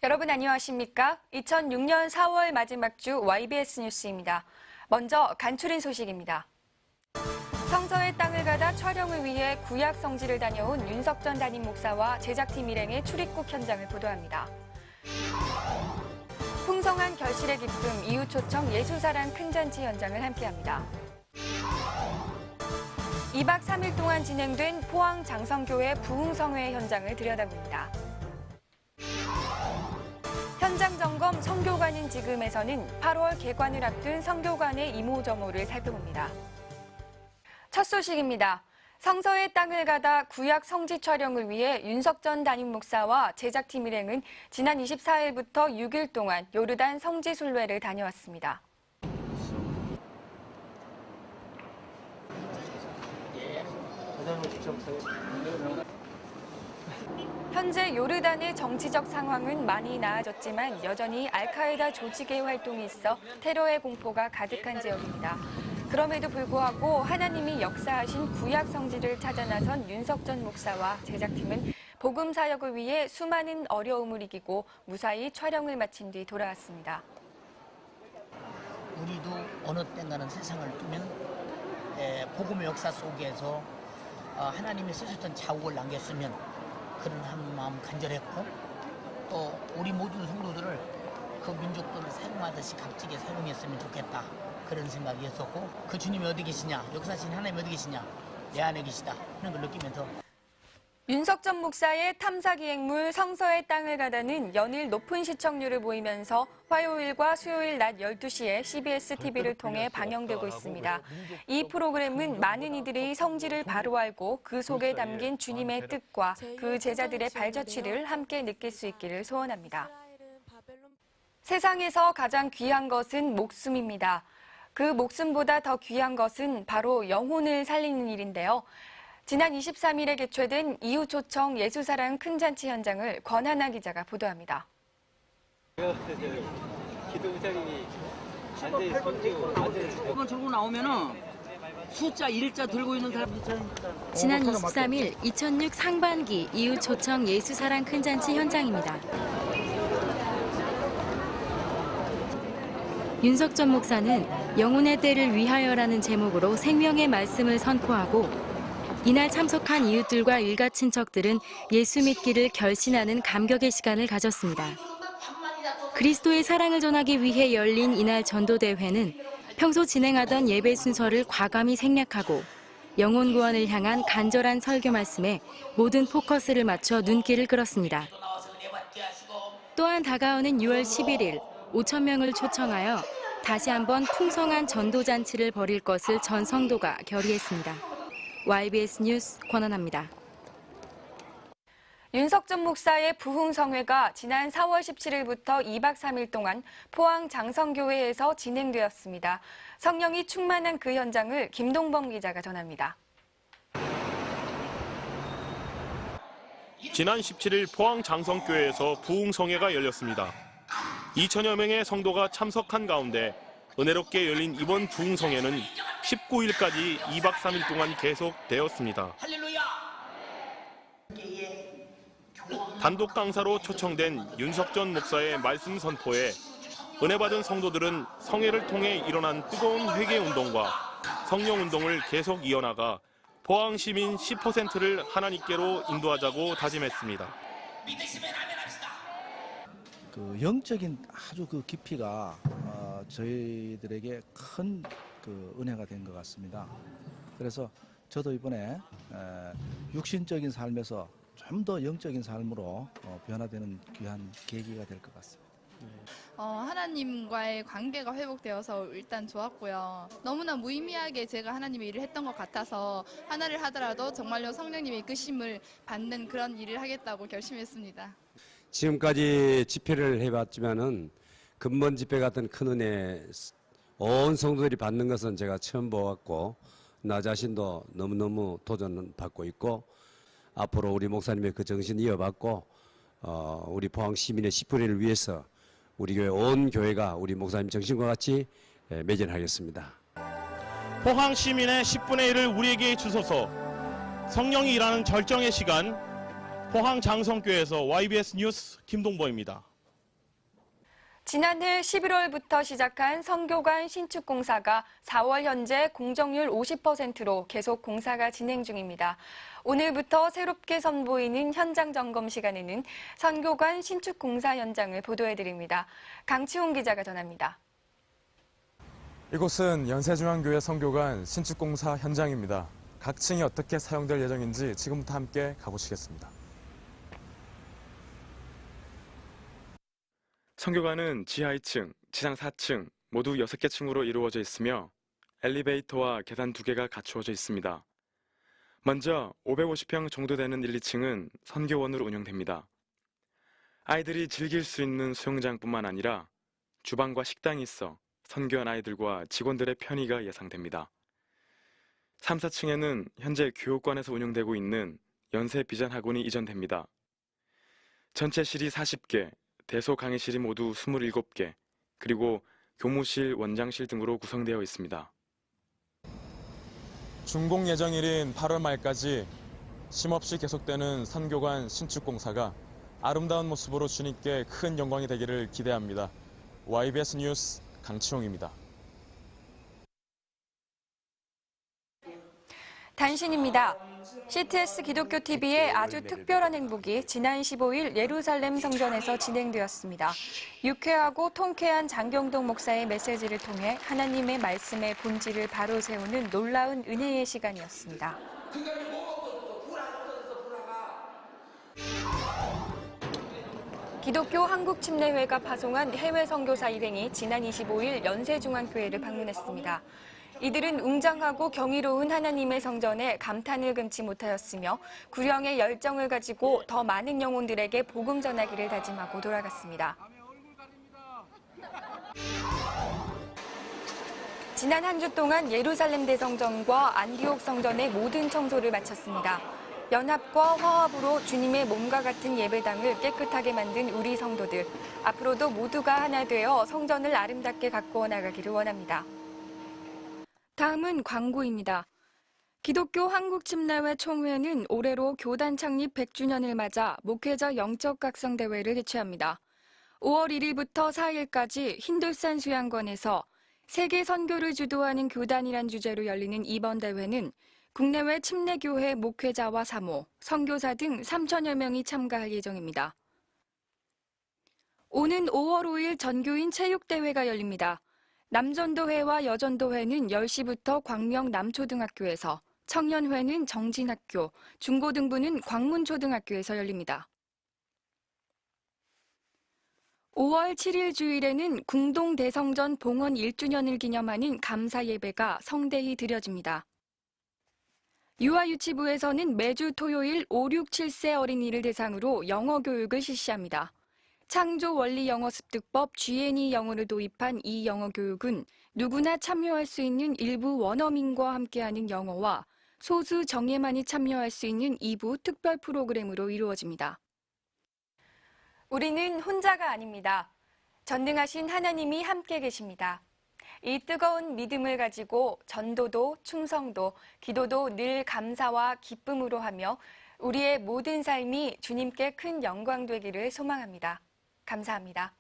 여러분 안녕하십니까? 2006년 4월 마지막 주 YBS 뉴스입니다. 먼저 간추린 소식입니다. 성서의 땅을 가다 촬영을 위해 구약 성지를 다녀온 윤석전 담임 목사와 제작팀 일행의 출입국 현장을 보도합니다. 풍성한 결실의 기쁨, 이웃 초청 예수사랑 큰잔치 현장을 함께합니다. 2박 3일 동안 진행된 포항 장성교회 부흥성회 현장을 들여다봅니다. 현장 점검 성교관인 지금에서는 8월 개관을 앞둔 성교관의 이모저모를 살펴봅니다. 첫 소식입니다. 성서의 땅을 가다 구약 성지 촬영을 위해 윤석전 담임 목사와 제작팀 일행은 지난 24일부터 6일 동안 요르단 성지 순례를 다녀왔습니다. 현재 요르단의 정치적 상황은 많이 나아졌지만 여전히 알카에다 조직의 활동이 있어 테러의 공포가 가득한 지역입니다. 그럼에도 불구하고 하나님이 역사하신 구약 성지를 찾아 나선 윤석전 목사와 제작팀은 복음 사역을 위해 수많은 어려움을 이기고 무사히 촬영을 마친 뒤 돌아왔습니다. 우리도 어느 때인가는 세상을 뜨면 복음의 역사 속에서 하나님이 쓰셨던 자국을 남겼으면 그런 한 마음 간절했고 또 우리 모든 성도들을 그 민족들을 사용하듯이 값지게 사용했으면 좋겠다 그런 생각이었었고 그 주님이 어디 계시냐 역사하신 하나님이 어디 계시냐 내 안에 계시다 그런 걸 느끼면서 윤석전 목사의 탐사기행물 성서의 땅을 가다는 연일 높은 시청률을 보이면서 화요일과 수요일 낮 12시에 CBS TV를 통해 방영되고 있습니다. 이 프로그램은 많은 이들이 성지를 바로 알고 그 속에 담긴 주님의 뜻과 그 제자들의 발자취를 함께 느낄 수 있기를 소원합니다. 세상에서 가장 귀한 것은 목숨입니다. 그 목숨보다 더 귀한 것은 바로 영혼을 살리는 일인데요. 지난 23일에 개최된 이웃 초청 예수사랑 큰잔치 현장을 권하나 기자가 보도합니다. 이번 들고 나오면은 숫자 1자 들고 있는 사람 지난 23일 2006 상반기 이웃 초청 예수사랑 큰잔치 현장입니다. 윤석전 목사는 영혼의 때를 위하여라는 제목으로 생명의 말씀을 선포하고 이날 참석한 이웃들과 일가 친척들은 예수 믿기를 결신하는 감격의 시간을 가졌습니다. 그리스도의 사랑을 전하기 위해 열린 이날 전도대회는 평소 진행하던 예배 순서를 과감히 생략하고 영혼 구원을 향한 간절한 설교 말씀에 모든 포커스를 맞춰 눈길을 끌었습니다. 또한 다가오는 6월 11일 5천 명을 초청하여 다시 한번 풍성한 전도잔치를 벌일 것을 전 성도가 결의했습니다. YBS 뉴스 권한아입니다. 윤석전 목사의 부흥성회가 지난 4월 17일부터 2박 3일 동안 포항 장성교회에서 진행되었습니다. 성령이 충만한 그 현장을 김동범 기자가 전합니다. 지난 17일 포항 장성교회에서 부흥성회가 열렸습니다. 2천여 명의 성도가 참석한 가운데 은혜롭게 열린 이번 부흥성회는 19일까지 2박 3일 동안 계속되었습니다. 단독 강사로 초청된 윤석전 목사의 말씀 선포에 은혜받은 성도들은 성회를 통해 일어난 뜨거운 회개운동과 성령운동을 계속 이어나가 포항 시민 10%를 하나님께로 인도하자고 다짐했습니다. 그 영적인 아주 그 깊이가 저희들에게 큰 그 은혜가 된 것 같습니다. 그래서 저도 이번에 육신적인 삶에서 좀 더 영적인 삶으로 변화되는 귀한 계기가 될 것 같습니다. 하나님과의 관계가 회복되어서 일단 좋았고요. 너무나 무의미하게 제가 하나님의 일을 했던 것 같아서 하나를 하더라도 정말로 성령님의 이끄심을 받는 그런 일을 하겠다고 결심했습니다. 지금까지 집회를 해봤지만은 근본 집회 같은 큰 은혜 온 성도들이 받는 것은 제가 처음 보았고 나 자신도 너무너무 도전받고 있고 앞으로 우리 목사님의 그 정신 이어받고 우리 포항 시민의 10분의 1을 위해서 우리 교회 온 교회가 우리 목사님 정신과 같이 매진하겠습니다. 포항 시민의 10분의 1을 우리에게 주소서. 성령이 일하는 절정의 시간, 포항 장성교회에서 YBS 뉴스 김동범입니다. 지난해 11월부터 시작한 선교관 신축 공사가 4월 현재 공정률 50%로 계속 공사가 진행 중입니다. 오늘부터 새롭게 선보이는 현장 점검 시간에는 선교관 신축 공사 현장을 보도해드립니다. 강치홍 기자가 전합니다. 이곳은 연세중앙교회 선교관 신축 공사 현장입니다. 각 층이 어떻게 사용될 예정인지 지금부터 함께 가보시겠습니다. 선교관은 지하 2층, 지상 4층 모두 6개 층으로 이루어져 있으며 엘리베이터와 계단 2개가 갖추어져 있습니다. 먼저 550평 정도 되는 1, 2층은 선교원으로 운영됩니다. 아이들이 즐길 수 있는 수영장뿐만 아니라 주방과 식당이 있어 선교원 아이들과 직원들의 편의가 예상됩니다. 3, 4층에는 현재 교육관에서 운영되고 있는 연세 비전 학원이 이전됩니다. 전체실이 40개, 대소 강의실이 모두 27개, 그리고 교무실, 원장실 등으로 구성되어 있습니다. 준공 예정일인 8월 말까지 쉼없이 계속되는 선교관 신축 공사가 아름다운 모습으로 주님께 큰 영광이 되기를 기대합니다. YBS 뉴스 강치홍입니다. 단신입니다. CTS 기독교 TV의 아주 특별한 행복이 지난 15일 예루살렘 성전에서 진행되었습니다. 유쾌하고 통쾌한 장경동 목사의 메시지를 통해 하나님의 말씀의 본질을 바로 세우는 놀라운 은혜의 시간이었습니다. 기독교 한국침례회가 파송한 해외 선교사 일행이 지난 25일 연세중앙교회를 방문했습니다. 이들은 웅장하고 경이로운 하나님의 성전에 감탄을 금치 못하였으며 구령의 열정을 가지고 더 많은 영혼들에게 복음 전하기를 다짐하고 돌아갔습니다. 지난 한 주 동안 예루살렘 대성전과 안디옥 성전의 모든 청소를 마쳤습니다. 연합과 화합으로 주님의 몸과 같은 예배당을 깨끗하게 만든 우리 성도들, 앞으로도 모두가 하나 되어 성전을 아름답게 가꾸어 나가기를 원합니다. 다음은 광고입니다. 기독교 한국침례회 총회는 올해로 교단 창립 100주년을 맞아 목회자 영적 각성 대회를 개최합니다. 5월 1일부터 4일까지 흰돌산 수양관에서 세계 선교를 주도하는 교단이란 주제로 열리는 이번 대회는 국내외 침례교회 목회자와 사모, 선교사 등 3천여 명이 참가할 예정입니다. 오는 5월 5일 전교인 체육대회가 열립니다. 남전도회와 여전도회는 10시부터 광명 남초등학교에서, 청년회는 정진학교, 중고등부는 광문초등학교에서 열립니다. 5월 7일 주일에는 궁동 대성전 봉헌 1주년을 기념하는 감사 예배가 성대히 드려집니다. 유아유치부에서는 매주 토요일 5, 6, 7세 어린이를 대상으로 영어 교육을 실시합니다. 창조 원리 영어 습득법 GNE 영어를 도입한 이 영어 교육은 누구나 참여할 수 있는 일부 원어민과 함께하는 영어와 소수 정예만이 참여할 수 있는 2부 특별 프로그램으로 이루어집니다. 우리는 혼자가 아닙니다. 전능하신 하나님이 함께 계십니다. 이 뜨거운 믿음을 가지고 전도도 충성도, 기도도 늘 감사와 기쁨으로 하며 우리의 모든 삶이 주님께 큰 영광 되기를 소망합니다. 감사합니다.